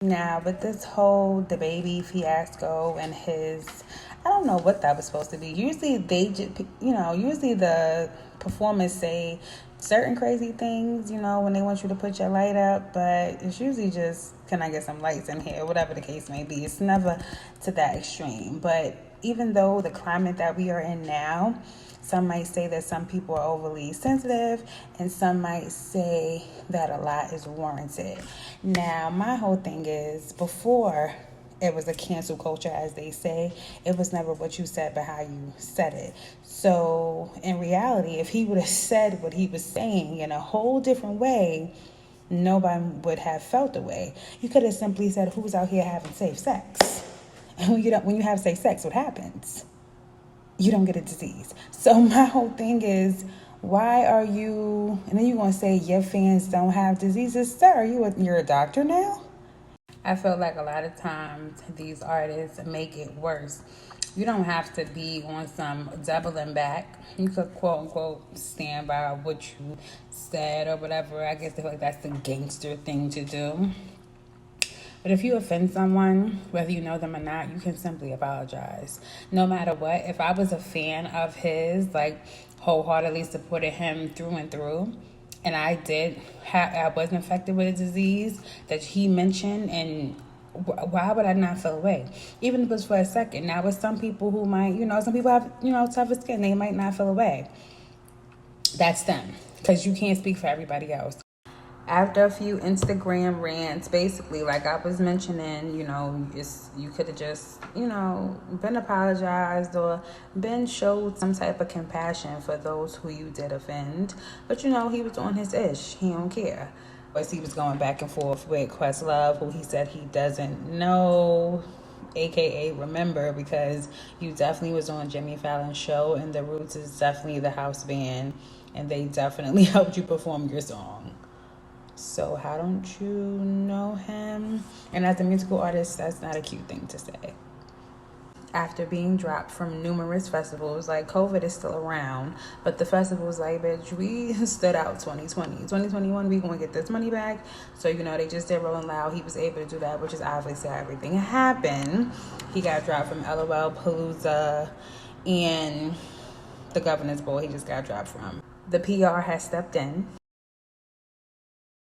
Now, with this whole the baby fiasco and his, I don't know what that was supposed to be. Usually they just, usually the performers say certain crazy things, when they want you to put your light up, but it's usually just, can I get some lights in here, whatever the case may be. It's never to that extreme. But even though the climate that we are in now, some might say that some people are overly sensitive, and some might say that a lot is warranted. Now, my whole thing is, before it was a cancel culture, as they say, it was never what you said, but how you said it. So, in reality, if he would have said what he was saying in a whole different way, nobody would have felt the way. You could have simply said, "Who's out here having safe sex?" And when you have safe sex, what happens? You don't get a disease. So my whole thing is, why are you, and then you're going to say your fans don't have diseases? Sir, you're a doctor now? I feel like a lot of times these artists make it worse. You don't have to be on some doubling back. You could quote unquote stand by what you said or whatever. I guess I feel like that's the gangster thing to do. But if you offend someone, whether you know them or not, you can simply apologize. No matter what, if I was a fan of his, like wholeheartedly supported him through and through, and I was infected with a disease that he mentioned, and why would I not feel away? Even if it was for a second. Now, with some people who might, some people have, tougher skin, they might not feel away. That's them, because you can't speak for everybody else. After a few Instagram rants, basically, like I was mentioning, you could have just, been apologized or been showed some type of compassion for those who you did offend. But, he was on his ish. He don't care. But he was going back and forth with Questlove, who he said he doesn't know, aka remember, because you definitely was on Jimmy Fallon's show, and the Roots is definitely the house band, and they definitely helped you perform your song. So how don't you know him? And as a musical artist, that's not a cute thing to say. After being dropped from numerous festivals, like COVID is still around, but the festivals like, bitch, we stood out 2020. 2021, we gonna get this money back. So, they just did Rolling Loud. He was able to do that, which is obviously how everything happened. He got dropped from LOL Palooza and the Governor's Ball he just got dropped from. The PR has stepped in